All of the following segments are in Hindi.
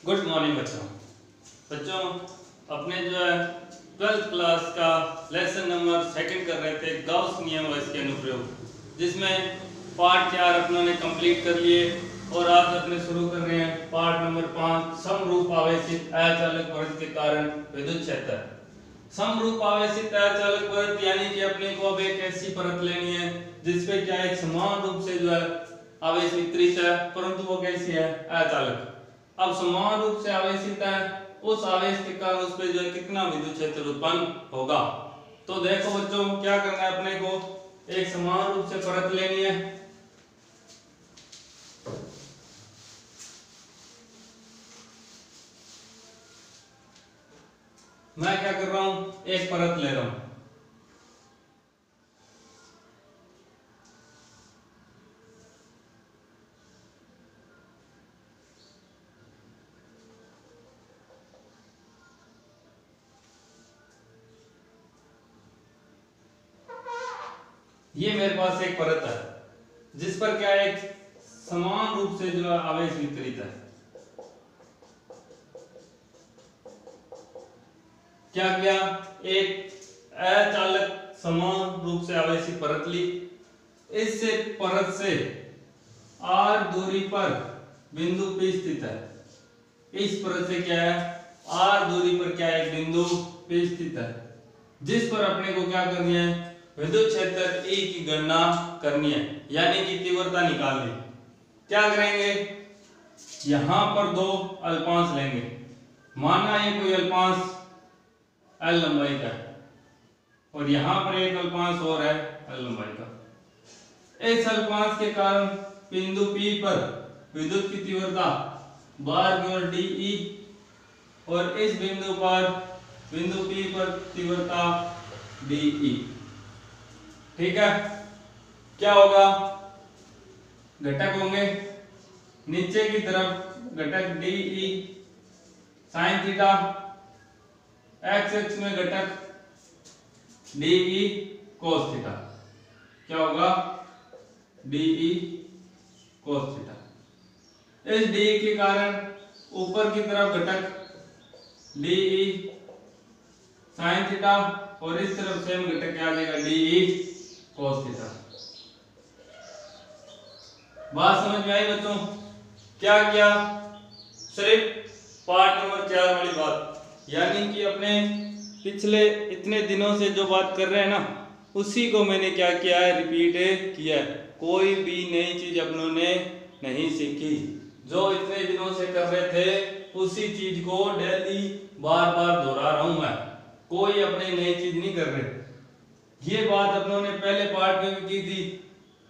गुड मॉर्निंग बच्चों अपने जो है 12th क्लास का लेसन नंबर 2 कर रहे थे गाउस नियम व इसके अनुप्रयोग, जिसमें पार्ट 4 अपनों ने कंप्लीट कर लिए और आज अपने शुरू कर रहे हैं पार्ट नंबर 5 समरूप आवेशित अचालक परत के कारण विद्युत क्षेत्र। समरूप आवेशित अचालक परत यानी कि अपने को अब एक ऐसी परत लेनी है जिसपे क्या एक समान रूप से जो है आवेश वितरित है, परंतु वो कैसी है? अचालक। अब समान रूप से आवेशित है, उस आवेश के कारण उस पे जो है कितना विद्युत क्षेत्र उत्पन्न होगा। तो देखो बच्चों, क्या करना है अपने को, एक समान रूप से परत लेनी है। मैं क्या कर रहा हूं, एक परत ले रहा हूं। ये मेरे पास एक परत है जिस पर क्या एक समान रूप से जो आवेश वितरित है। क्या किया, एक अचालक समान रूप से आवेशित परत ली। इससे परत से r दूरी पर बिंदु P स्थित है। इस परत से क्या है, r दूरी पर क्या एक बिंदु P स्थित है, जिस पर अपने को क्या करनी है, विद्युत क्षेत्र E की गणना करनी है, यानी कि तीव्रता निकालनी। क्या करेंगे, यहां पर दो अल्पांश लेंगे। माना ये कोई अल्पांश L लंबाई का है और यहां पर एक अल्पांश और है L लंबाई का। इस अल्पांश के कारण बिंदु P पर विद्युत की तीव्रता बार केवल dE और इस बिंदु P पर तीव्रता dE। ठीक है, क्या होगा, घटक होंगे नीचे की तरफ घटक dE sin थीटा, x अक्ष में घटक dE cos थीटा। क्या होगा, dE cos थीटा। इस dE के कारण ऊपर की तरफ घटक dE sin थीटा और इस तरफ सेम घटक क्या आ जाएगा, dE cos थीटा। बात समझ में आई बच्चों? क्या किया, सिर्फ पार्ट नंबर 4 वाली बात, यानी कि अपने पिछले इतने दिनों से जो बात कर रहे हैं ना, उसी को मैंने क्या किया है, रिपीट किया है। कोई भी नई चीज अपनों ने नहीं सीखी, जो इतने दिनों से कर रहे थे उसी चीज को डेली बार बार दोहरा रहा हूं मैं। कोई अपनी नई चीज नहीं कर रहे। ये बात अपनों ने पहले पार्ट में भी की थी,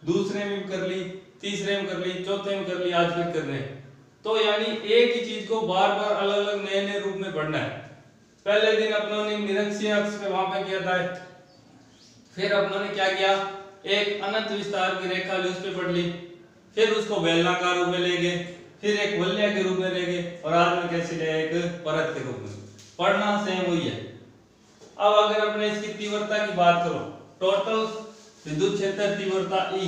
दूसरे में भी कर ली, तीसरे में कर ली, चौथे में कर ली, आज फिर कर रहे हैं। तो यानी एक ही चीज को बार बार अलग अलग नए नए रूप में पढ़ना है। पहले दिन अपनों ने निरक्षीय अक्ष पे वहां पे किया था, फिर अपनों ने क्या किया, एक अनंत विस्तार की रेखा ली, उस पे पढ़ ली, फिर उसको बेलनाकार रूप में ले गए, फिर एक वलय के रूप में ले गए और आज में कैसे ले, एक परत के रूप में। पढ़ना सेम वही है। अब अगर अपने इसकी तीव्रता की बात करो, टोटल विद्युत क्षेत्र तीव्रता E,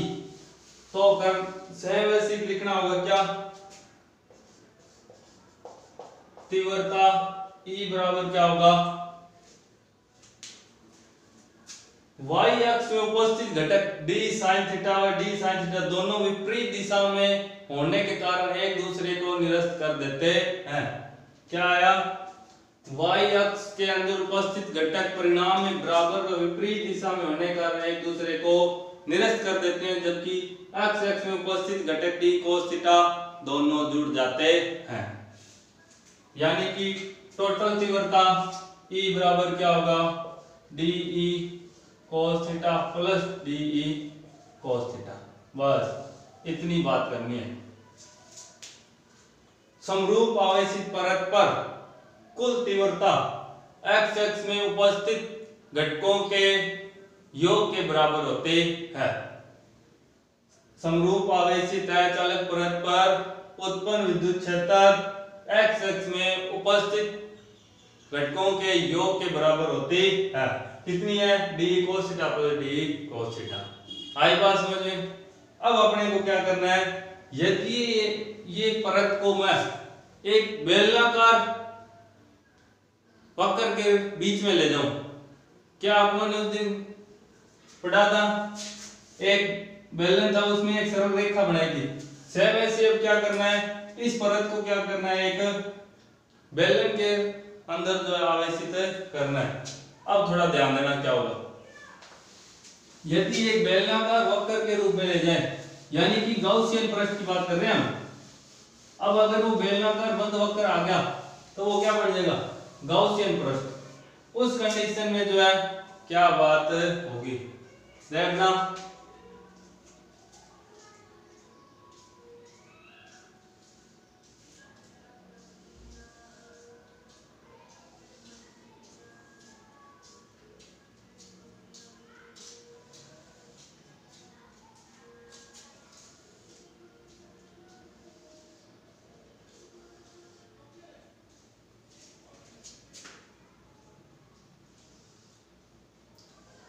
तो कर सेम वैसे लिखना होगा, क्या, तीव्रता E बराबर क्या होगा, y अक्ष में उपस्थित घटक d sin थीटा और d sin थीटा दोनों विपरीत दिशा में होने के कारण एक दूसरे को निरस्त कर देते हैं। क्या आया, y अक्ष के अंदर उपस्थित घटक परिणाम में बराबर व विपरीत दिशा में होने के कारण एक दूसरे को निरस्त कर देते हैं, जबकि x अक्ष में उपस्थित घटक d cos थीटा दोनों जुड़ जाते हैं। यानी कि टोटल तीव्रता E बराबर क्या होगा, dE cos theta plus dE cos theta. बस इतनी बात करनी है। समरूप आवेशित परत पर कुल तीव्रता x अक्ष में उपस्थित घटकों के योग के बराबर होते हैं। समरूप आवेशित अचालक परत पर उत्पन्न विद्युत क्षेत्र x अक्ष में उपस्थित घटकों के योग के बराबर होती है। कितनी है, d cos theta plus d cos theta. आई बात समझ में? अब अपने को क्या करना है, यदि ये परत को मैं एक बेलनाकार वक्र के बीच में ले जाऊं। क्या आप लोगों ने उस दिन पढ़ा था, एक बेलन था, उसमें एक सरल रेखा बनाई थी। सेम ऐसे अब क्या करना है, इस परत को क्या करना है, एक बेलन के अंदर जो है आवेशित करना है। अब थोड़ा ध्यान देना क्या होगा, यदि एक बेलनाकार वक्र के रूप में ले जाए, यानी कि गाउसियन पृष्ठ की बात कर रहे हैं हम। अब अगर वो बेलनाकार बंद वक्र आ गया तो वो क्या बन जाएगा, गाउसियन पृष्ठ। उस कंडीशन में जो है क्या बात होगी, देखना।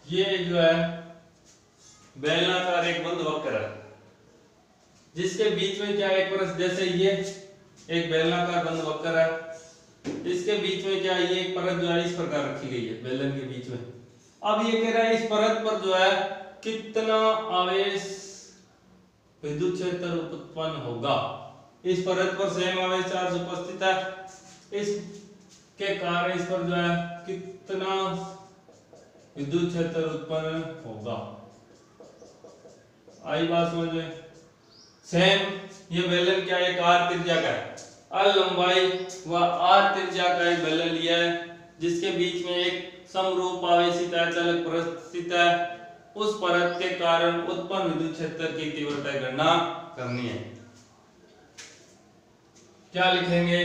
ये जो है बेलनाकार एक बंद वक्र है, जिसके बीच में क्या एक परत, जैसे ये एक बेलनाकार बंद वक्र है, इसके बीच में क्या ये एक परत जो है इस प्रकार रखी गई है बेलन के बीच में। अब ये कह रहा है इस परत पर जो है कितना आवेश विद्युत क्षेत्र उत्पन्न होगा। इस परत पर सेम आवेश चार्ज उपस्थित है, इसके कारण इस पर जो है कितना विद्युत क्षेत्र उत्पन्न होगा। आई बात समझ में। सेम ये बेलन क्या है, आर त्रिज्या का है, आर लंबाई व आर त्रिज्या का एक बेलन लिया है, जिसके बीच में एक समरूप आवेशित अचालक परत स्थित है। उस परत के कारण उत्पन्न विद्युत क्षेत्र की तीव्रता की गणना करनी है। क्या लिखेंगे,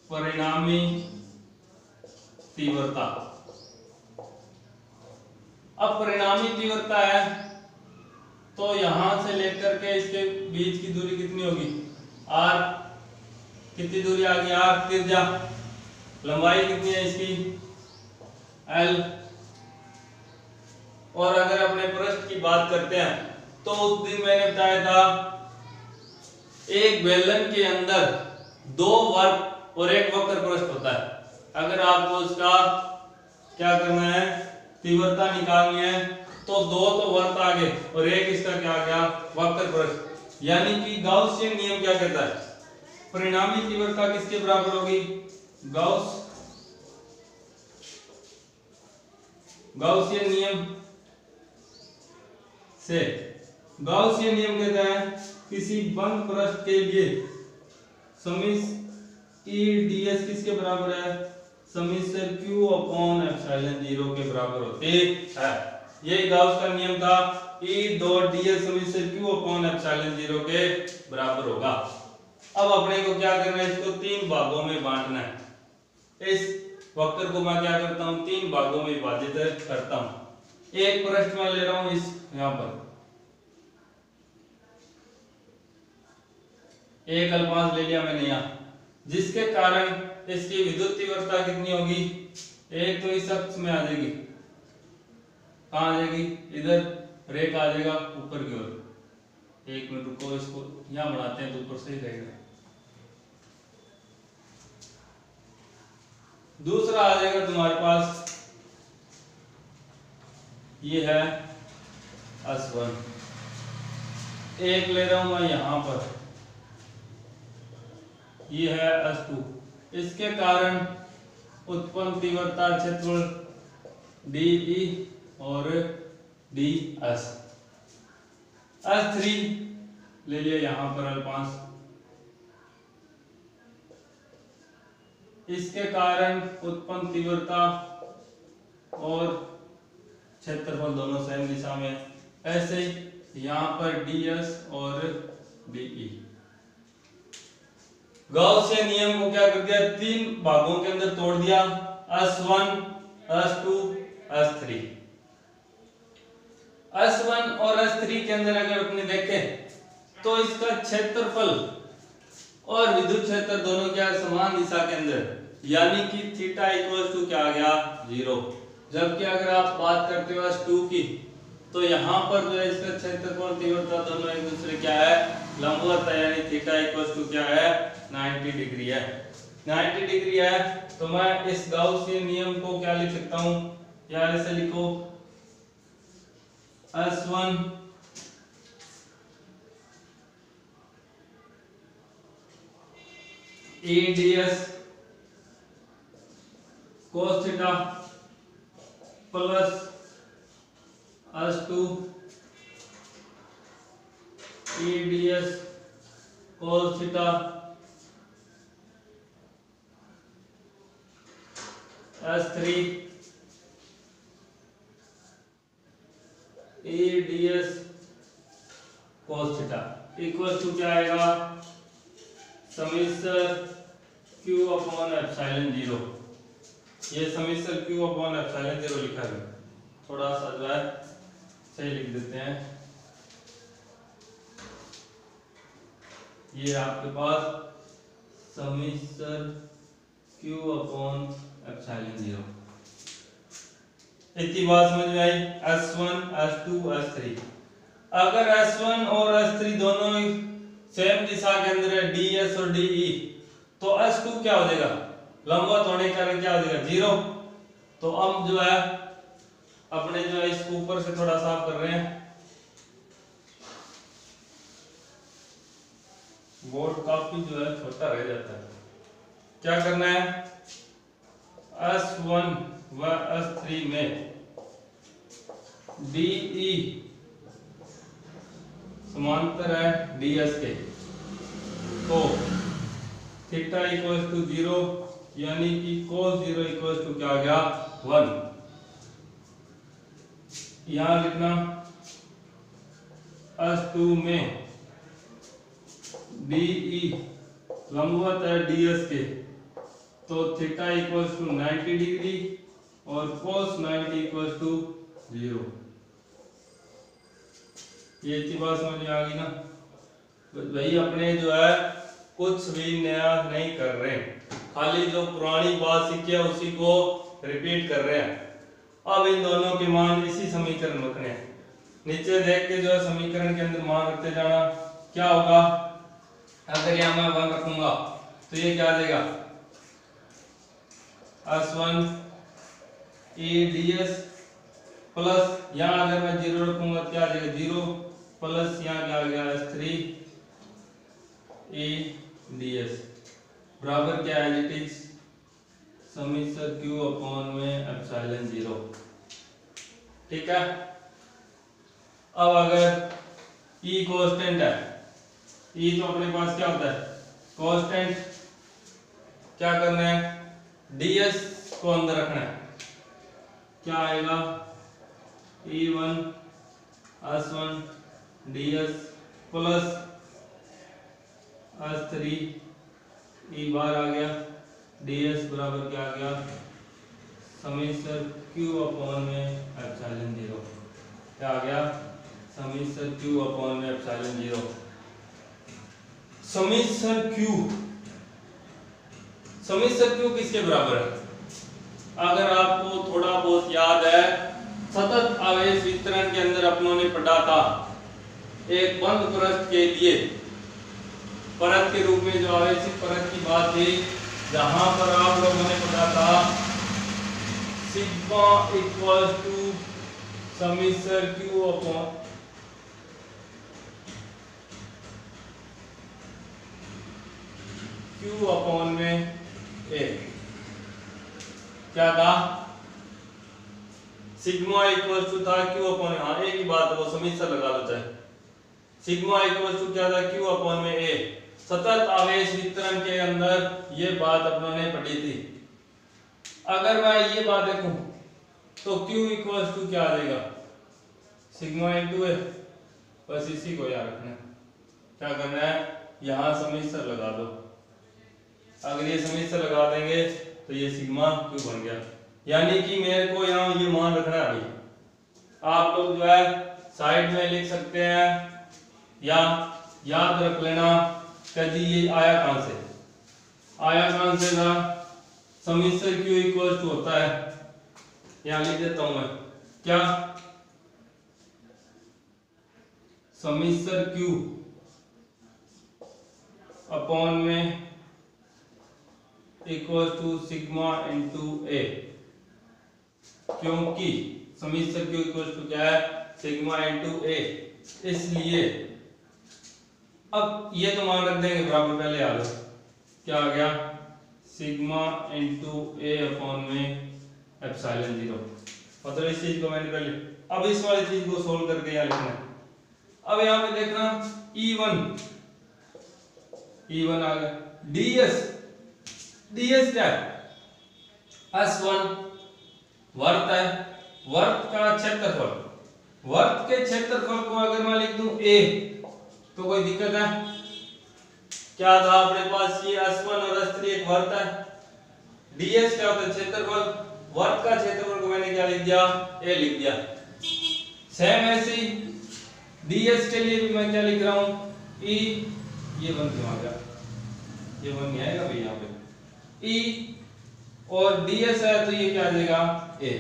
परिणामी तीव्रता। अब परिणामी तीव्रता है तो यहां से लेकर के इसके बीच की दूरी कितनी होगी, आर। कितनी दूरी आ गई, आर त्रिज्या। लंबाई कितनी है इसकी, एल। और अगर अपने पृष्ठ की बात करते हैं तो उस दिन मैंने बताया था एक बेलन के अंदर दो वर्ग और एक वक्र पृष्ठ होता है। अगर आपको उसका क्या करना है, तीव्रता निकालनी है, तो दो तो वर्त आ गए और एक इसका क्या आ गया, वक्र पृष्ठ। यानी कि गाउसियन नियम क्या कहता है, परिणामी तीव्रता किसके बराबर होगी, गाउसियन नियम से। गाउसियन नियम कहता है किसी बंद पृष्ठ के लिए समीस E ds किसके बराबर है, समीकरण q अपॉन एप्सिलॉन 0 के बराबर होते हैं। यही गाउस का नियम था, E डॉट ds समीकरण q अपॉन एप्सिलॉन 0 के बराबर होगा। अब अपने को क्या करना है, इसको तीन भागों में बांटना है। इस वक्र को मैं क्या करता हूं, तीन भागों में विभाजित करता हूं। एक पृष्ठ में ले रहा हूं इस यहां पर एक अल्पांश ले लिया मैंने यहां, जिसके कारण इसकी विद्युत तीव्रता कितनी होगी, एक तो इस अक्ष में आ जाएगी, कहां आ जाएगी, इधर रेख आ जाएगा ऊपर की ओर। एक मिनट रुको, इसको यहां बढ़ाते हैं तो ऊपर से ही रहेगा। दूसरा आ जाएगा तुम्हारे पास, ये है S1। एक ले रहा हूं मैं यहां पर, ये है S2। इसके कारण उत्पन्न तीव्रता क्षेत्रफल DE और DS। S3 ले लिया यहां पर अल्पांश, इसके कारण उत्पन्न तीव्रता और क्षेत्रफल दोनों सेम दिशा में। ऐसे यहां पर DS और DE। गाउसियन नियम को क्या कर दिया, तीन भागों के अंदर तोड़ दिया, S1, S2, S3। S1 और S3 के अंदर अगर अपने देखें तो इसका क्षेत्रफल और विद्युत क्षेत्र दोनों क्या समान दिशा के अंदर, यानी कि थीटा इक्वल टू क्या आ गया, 0। जबकि अगर आप बात करते हो S2 की तो यहाँ पर जो है इसका क्षेत्रफल तीव्रता दोनों एक दूसरे क्या है, लंबवत है, यानी थीटा इक्वल टू क्या है, 90 डिग्री है। 90 डिग्री है तो मैं इस गाउसियन नियम को क्या लिख सकता हूँ, यार ऐसे लिखो S1 ds cos theta plus S2 ds cos theta S3 ds cos theta equal to क्या आएगा, समीकरण q अपॉन एप्सिलॉन 0। ये समीकरण q अपॉन एप्सिलॉन 0 लिखा है, थोड़ा सा जो है सही लिख देते हैं। ये आपके पास समीकरण q अपॉन एप्सिलॉन 0। इतनी बात समझ में आई। S1 S2 S3, अगर S1 और S3 दोनों सेम दिशा के अंदर है, ds और de, तो S2 क्या हो जाएगा, लंबवत होने के कारण क्या हो जाएगा, 0। तो अब जो है अपने जो है इसको ऊपर से थोड़ा साफ कर रहे हैं, बोर्ड काफी जो है छोटा रह जाता है। क्या करना है, S1 व S3 में DE समांतर है ds के, तो थीटा इक्वल टू 0, यानी कि cos 0 इक्वल टू क्या आ गया, 1। यहां लिखना S2 में DE लंबवत है ds के, तो थीटा इक्वल टू 90 डिग्री और cos 90 इक्वल टू 0। ये इतनी बात समझ में आ गई ना। भाई अपने जो है कुछ भी नया नहीं कर रहे, खाली जो पुरानी बात सीखी है उसी को रिपीट कर रहे हैं। अब इन दोनों के मान इसी समीकरण में रखने हैं, नीचे देख के जो है समीकरण के अंदर मान रखते जाना। क्या होगा, अगर यहाँ मैं 1 रखूंगा तो ये क्या आ जाएगा, S1 ds प्लस यहाँ अगर मैं 0 रखूंगा क्या आ जाएगा, 0 प्लस यहाँ क्या आ गया, S3 ds बराबर क्या है, इट इज समीकरण q अपॉन में एप्सिलॉन 0। ठीक है। अब अगर E कांस्टेंट है, E तो अपने पास क्या होता है, कांस्टेंट, क्या करना है, ds को अंदर रखना है। क्या आएगा, E1 S1 ds plus S3 E बार आ गया ds बराबर क्या आ गया, समीकरण q अपॉन में एप्सिलॉन 0। क्या आ गया, समीकरण q अपॉन में एप्सिलॉन 0। समीकरण q किसके बराबर है, अगर आपको थोड़ा बहुत याद है, सतत आवेश वितरण के अंदर अपनों ने पढ़ा था, एक बंद परत के लिए परत के रूप में जो आवेशित परत की बात थी, जहां पर आप लोगों ने पढ़ा था सिग्मा इक्वल टू समीकरण q अपॉन में a। क्या था, सिग्मा इक्वल टू था q अपॉन, हाँ एक ही बात है, वो समीकरण लगा लो चाहे। सिग्मा इक्वल टू क्या था, q अपॉन में a। सतत आवेश वितरण के अंदर ये बात अपनों ने पढ़ी थी। अगर मैं ये बात देखूं तो q इक्वल टू क्या आ जाएगा, सिग्मा इनटू a। बस इसी को याद रखना है। क्या करना है, यहाँ समीकरण लगा दो। अगर ये समीकरण लगा देंगे तो ये सिग्मा q बन गया, यानी कि मेरे को यहाँ ये मान रखना है। अभी आप लोग जो है साइड में लिख सकते हैं या याद रख लेना कि जी ये आया कहां से, आया कहां से था, समीकरण q इक्वल टू होता है, यहाँ लिख देता हूं मैं, क्या समीसर Q अपॉन में इक्वल टू सिग्मा इनटू ए, क्योंकि समीसर Q इक्वल टू क्या है, सिग्मा इनटू ए, इसलिए अब ये तो मान रख देंगे बराबर, पहले आ लो क्या आ गया, सिग्मा इनटू ए अपॉन में एप्सिलॉन 0। मतलब इस चीज को मैंने पहले, अब इस वाली चीज को सोल्व करके यहाँ लिखना है। अब यहाँ पे देखना E1 आ गया, ds क्या है, S1 वर्त है, वर्त का क्षेत्रफल, वर्त के क्षेत्रफल को अगर मैं लिख दूं a तो कोई दिक्कत है क्या था, अपने पास ये S1 और S3 एक वर्त है, ds क्या होता है क्षेत्रफल, वर्त का क्षेत्रफल को मैंने क्या लिख दिया, a लिख दिया। सेम ऐसे ही ds के लिए भी मैं क्या लिख रहा हूं, e, ये 1 क्यों आ गया, ये 1 नहीं आएगा भाई यहाँ पे, e और ds है तो ये क्या आ जाएगा a।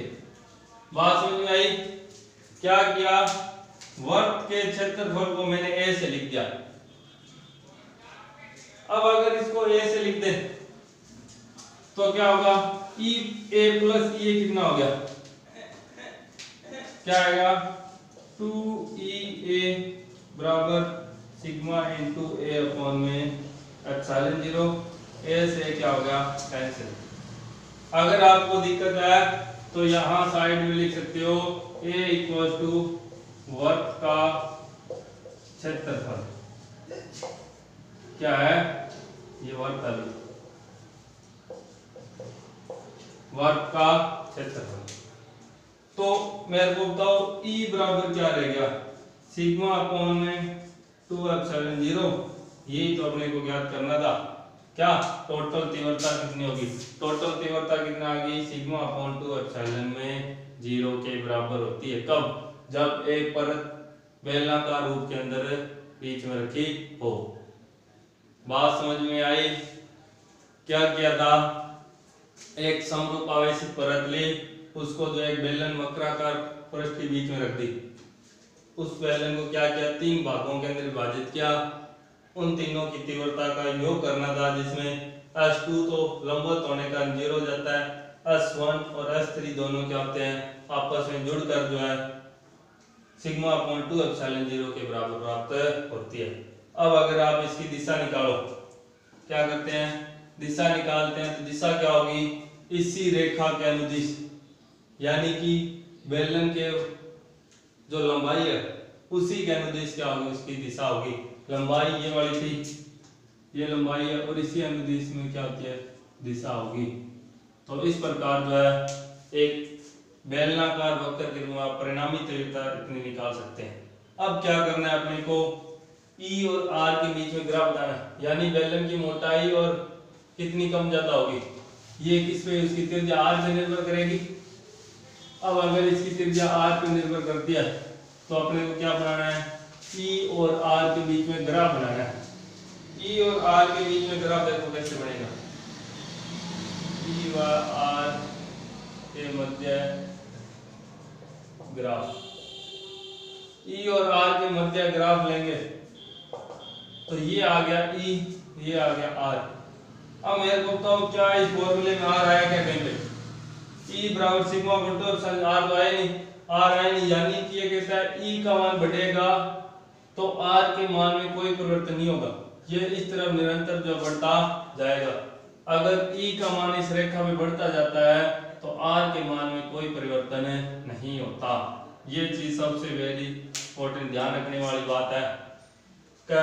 बात समझ में आई, क्या किया, वर्त के क्षेत्रफल को मैंने a से लिख दिया। अब अगर इसको a से लिख दे तो क्या होगा, e a प्लस e कितना हो गया, क्या आएगा 2e a बराबर सिग्मा इनटू a अपॉन में एप्सिलॉन 0, a से क्या हो गया कैंसिल। अगर आपको दिक्कत है तो यहाँ साइड में लिख सकते हो a इक्वल टू वर्त का क्षेत्रफल, क्या है ये वर्त है, वर्त का क्षेत्रफल। तो मेरे को बताओ E बराबर क्या रह गया, सिग्मा अपॉन में 2 एप्सिलॉन 0, यही तो अपने को ज्ञात करना था। क्या टोटल तीव्रता कितनी होगी, टोटल तीव्रता कितना आ गई, सिग्मा अपॉन 2 एप्सिलॉन में 0 के बराबर होती है, कब, जब एक परत बेलनाकार रूप के अंदर बीच में रखी हो। बात समझ में आई, क्या किया था, एक समरूप आवेशित परत ली, उसको जो एक बेलन वक्राकार पृष्ठ के बीच में रख दी, उस बेलन को क्या किया, 3 भागों के अंदर विभाजित किया, उन तीनों की तीव्रता का योग करना था, जिसमें S2 तो लंबवत होने का 0 हो जाता है, S1 और S3 दोनों क्या होते हैं आपस में जुड़कर जो है सिग्मा अपॉन 2 एप्सिलॉन 0 के बराबर प्राप्त होती है। अब अगर आप इसकी दिशा निकालो, क्या करते हैं, दिशा निकालते हैं तो दिशा क्या होगी, इसी रेखा के अनुदिश, यानी कि बेलन के जो लंबाई है उसी के अनुदिश क्या होगी, उसकी दिशा होगी। लंबाई ये वाली थी, ये लंबाई है, और इसी अनुदिश में क्या होती है, दिशा होगी। तो इस प्रकार जो है एक बेलनाकार वक्र के रूप में आप परिणामी तीव्रता इतनी निकाल सकते हैं। अब क्या करना है अपने को, E और R के बीच में ग्राफ बनाना है, यानी बेलन की मोटाई और कितनी कम ज्यादा होगी, ये किस पे, उसकी त्रिज्या R पे निर्भर करेगी। अब अगर इसकी त्रिज्या R पे निर्भर करती है तो अपने को क्या बनाना है, E और R के बीच में ग्राफ बनाना है। E और R के बीच में ग्राफ देखो कैसे बनेगा, E व R के मध्य ग्राफ, E और R के मध्य ग्राफ लेंगे तो ये आ गया E, ये आ गया R। अब मेरे को बताओ क्या इस फॉर्मूले में R आया क्या कहीं पे, E बराबर सिग्मा बटो एप्सिलॉन, R तो आया नहीं, R आया नहीं, यानी कि ये कहता है E का मान बढ़ेगा तो R के मान में कोई परिवर्तन नहीं होगा, ये इस तरफ निरंतर जो बढ़ता जाएगा। अगर E का मान इस रेखा में बढ़ता जाता है तो R के मान में कोई परिवर्तन नहीं होता। ये चीज सबसे वेरी इंपॉर्टेंट ध्यान रखने वाली बात है कि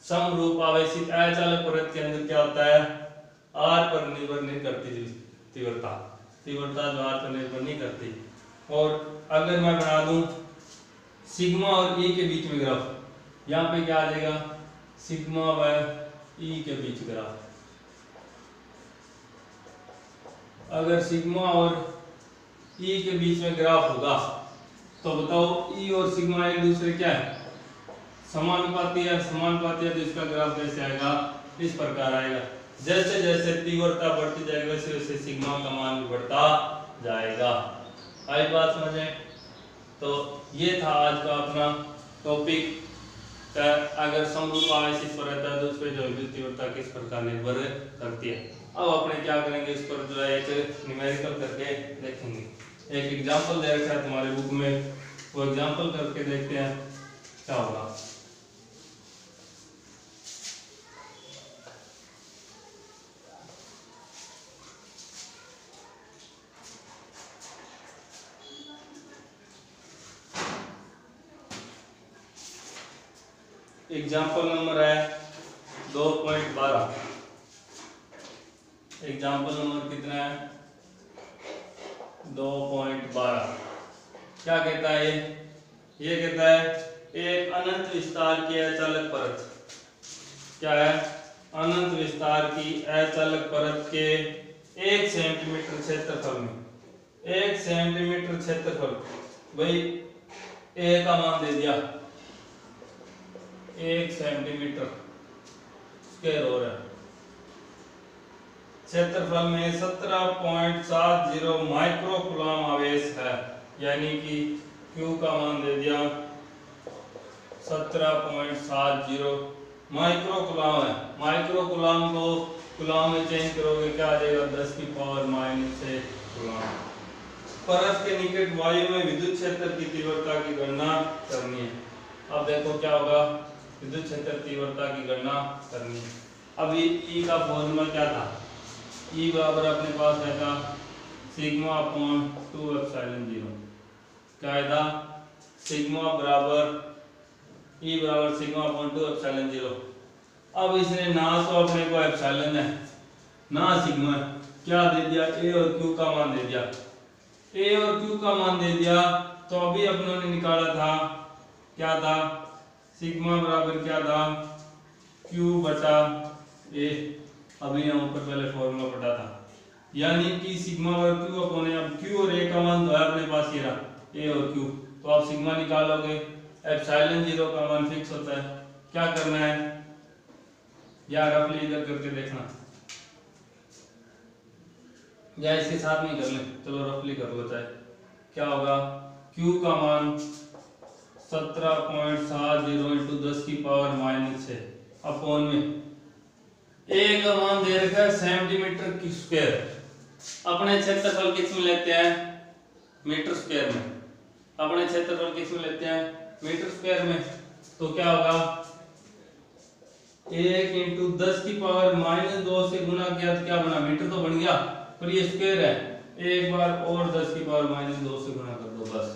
समरूप आवेशित अचालक परत के अंदर क्या होता है, R पर निर्भर नहीं करती तीव्रता, तीव्रता जो R पर निर्भर नहीं करती। और अगर मैं बना दूं सिग्मा और E के बीच में ग्राफ, यहाँ पे क्या आ जाएगा, सिग्मा व E के बीच ग्राफ। अगर सिग्मा और E के बीच में ग्राफ होगा तो बताओ E और सिग्मा एक दूसरे क्या है, समानुपाती है, समानुपाती है तो इसका ग्राफ कैसे आएगा, इस प्रकार आएगा। जैसे जैसे तीव्रता बढ़ती जाएगी वैसे वैसे सिग्मा का मान भी बढ़ता जाएगा। आई बात समझे। तो ये था आज का अपना टॉपिक अगर समरूप आवेशी परत है तो उस पर जो विद्युत तीव्रता किस प्रकार निर्भर करती है। अब अपने क्या करेंगे, इस पर जो है एक न्यूमेरिकल करके देखेंगे। एक एग्जांपल दे रखा है तुम्हारे बुक में, वो एग्जांपल करके देखते हैं क्या होगा। एग्जाम्पल नंबर है 2.12। एग्जाम्पल नंबर कितना है, 2.12। क्या कहता है ये कहता है एक अनंत विस्तार की अचालक परत, क्या है, अनंत विस्तार की अचालक परत के 1 सेंटीमीटर क्षेत्रफल में, 1 सेंटीमीटर क्षेत्रफल, भाई ए का मान दे दिया 1 सेंटीमीटर स्क्वायर हो रहा है, क्षेत्रफल में 17.70 माइक्रो कूलम आवेश है, यानी कि Q का मान दे दिया 17.70 माइक्रो कूलम है। माइक्रो कूलम को कूलम में चेंज करोगे क्या आ जाएगा, 10 की पावर -6 कूलम। परत के निकट वायु में विद्युत क्षेत्र की तीव्रता की गणना करनी है। अब देखो क्या होगा, विद्युत क्षेत्र तीव्रता की गणना करनी है। अब E का फॉर्मूला क्या था, E बराबर अपने पास है था सिग्मा अपॉन 2 एप्सिलॉन 0। क्या है था, सिग्मा बराबर E बराबर सिग्मा अपॉन 2 एप्सिलॉन 0। अब इसने ना तो अपने को एप्सिलॉन है ना सिग्मा, क्या दे दिया, A और Q का मान दे दिया। A और Q का मान दे दिया तो अभी अपनों ने निकाला था क्या था, सिग्मा बराबर क्या था, Q बटा A। अभी यहाँ ऊपर पहले फॉर्मूला पढ़ा था, यानी कि सिग्मा बराबर Q अपॉन A। अब Q और A का मान तो है अपने पास ये रहा, A और Q, तो आप सिग्मा निकालोगे, एप्सिलॉन 0 का मान फिक्स होता है। क्या करना है, या रफली इधर करके देखना, या इसके साथ में कर लें, चलो रफली कर लो चाहे। क्या होगा, Q का मान 17.70 इंटू 10 की पावर -6 अपॉन में A का मान दे रखा है सेंटीमीटर की स्क्वायर। अपने क्षेत्रफल किस में लेते हैं, मीटर स्क्वायर में। अपने क्षेत्रफल किस में लेते हैं, मीटर स्क्वायर में। तो क्या होगा, 1 इंटू 10 की पावर -2 से गुना किया तो क्या बना, मीटर तो बन गया, पर ये स्क्वायर है, एक बार और 10 की पावर -2 से गुना कर दो बस।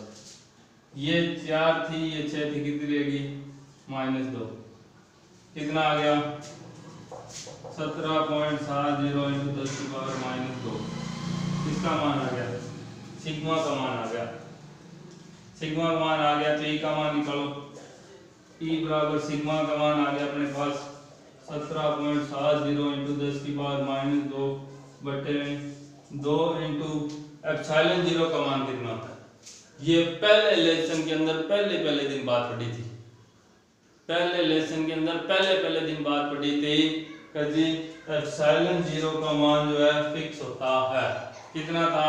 ये 4 थी, ये 6 थी, कितनी रहेगी, -2, कितना आ गया, 17.70 इंटू 10 की पावर -2। इसका मान आ गया, सिग्मा का मान आ गया। सिग्मा का मान आ गया तो E का मान निकालो। E बराबर सिग्मा का मान आ गया अपने पास 17.70 इंटू 10 की पावर -2 बटे 2 इंटू एप्सिलॉन 0 का मान कितना होता है। ये पहले लेसन के अंदर पहले दिन बात पढ़ी थी, पहले लेसन के अंदर पहले दिन बात पढ़ी थी कि जी एप्सिलॉन 0 का मान जो है फिक्स होता है। कितना था,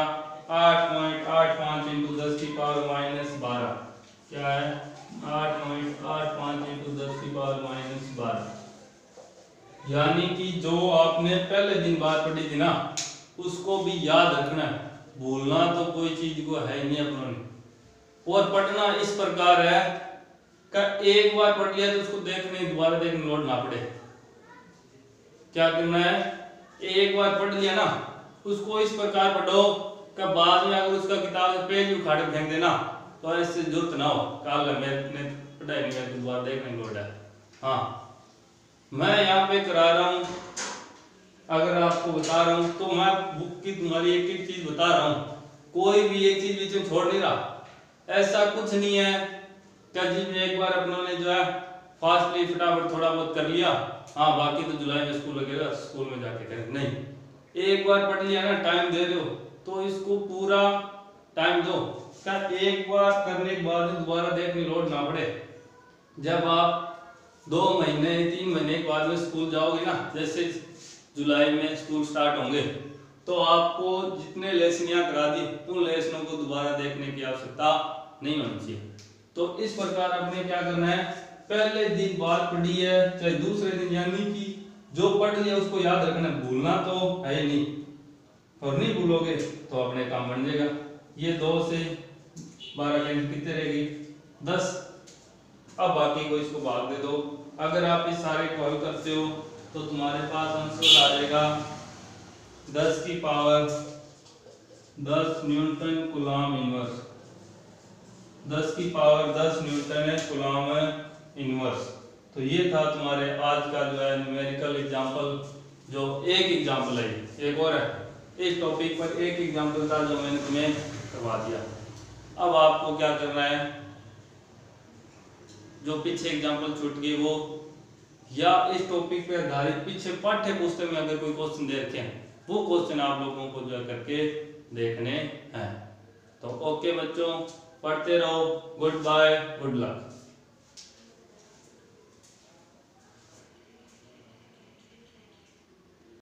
8.85 इंटू 10 की पावर -12। क्या है, 8.85 इंटू 10 की पावर -12। यानी कि जो आपने पहले दिन बात पढ़ी थी ना, उसको भी याद रखना है, भूलना तो कोई चीज को है ही नहीं अपनों ने। और पढ़ना इस प्रकार है कि एक बार पढ़ लिया तो उसको देखने दोबारा देखने लोड ना पड़े। क्या करना है, एक बार पढ़ लिया ना, उसको इस प्रकार पढ़ो कि बाद में अगर उसका किताब से पेज उखाड़ के फेंक देना तो ऐसे जरूरत ना हो, कल मैंने पढ़ाई नहीं है, दोबारा देखने लोड है। हाँ, मैं यहाँ पे करा रहा हूँ, अगर आपको बता रहा हूँ तो मैं बुक की तुम्हारी एक एक चीज बता रहा हूँ, कोई भी एक चीज बीच में छोड़ नहीं रहा। ऐसा कुछ नहीं है कि जी एक बार अपनों ने जो है फास्टली फटाफट थोड़ा बहुत कर लिया, हाँ बाकी तो जुलाई में स्कूल लगेगा, स्कूल में जाके करें, नहीं। एक बार पढ़ लिया ना, टाइम दे रहे हो तो इसको पूरा टाइम दो, क्या एक बार करने के बाद दोबारा देखने लोड ना पड़े। जब आप 2 महीने 3 महीने के बाद में स्कूल जाओगे ना, जैसे जुलाई में स्कूल स्टार्ट होंगे, तो आपको जितने लेसन यहाँ करा दिए उन लेसनों को दोबारा देखने की आवश्यकता नहीं होनी चाहिए। तो इस प्रकार आपने क्या करना है, पहले दिन बात पढ़ी है चाहे दूसरे दिन, यानी कि जो पढ़ लिया उसको याद रखना, भूलना तो है ही नहीं, और नहीं भूलोगे तो अपने काम बन जाएगा। ये 2 से 12 लेंथ कितने रहेगी 10। अब बाकी को इसको भाग दे दो। अगर आप इस सारे को हल करते हो तो तुम्हारे पास आंसर आ जाएगा 10 की पावर 10 न्यूटन कूलम इनवर्स, 10 की पावर 10 न्यूटन है कूलम इनवर्स। तो ये था तुम्हारे आज का जो है न्यूमेरिकल एग्जांपल, जो एक एग्जांपल है, एक और है, इस टॉपिक पर एक एग्जांपल था जो मैंने तुम्हें करवा दिया। अब आपको क्या करना है, जो पीछे एग्जांपल छूट गई वो, या इस टॉपिक पे आधारित पीछे पाठ्य पुस्तक में अगर कोई क्वेश्चन दे रखे हैं वो क्वेश्चन आप लोगों को जो करके देखने हैं। तो ओके बच्चों, पढ़ते रहो, गुड बाय, गुड लक।